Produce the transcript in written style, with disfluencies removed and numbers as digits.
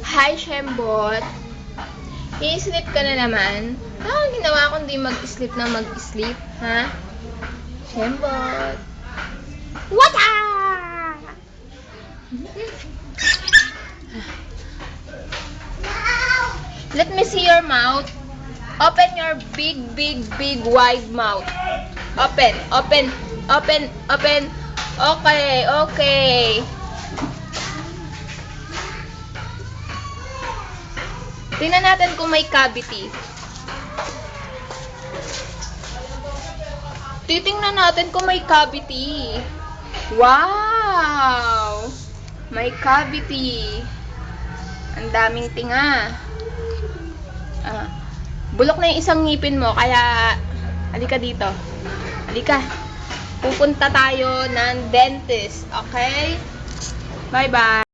Hi, Shembot. I-sleep ka na naman. Ginawa ko hindi mag-sleep na mag-sleep, ha? Shembot. What? Let me see your mouth. Open your big, big, big, wide mouth. Open, open, open, open. Okay, okay. Tingnan natin kung may cavity. Titingnan natin kung may cavity. Wow! May cavity. Ang daming tinga. Bulok na yung isang ngipin mo, kaya halika dito. Halika. Pupunta tayo ng dentist, okay? Bye-bye.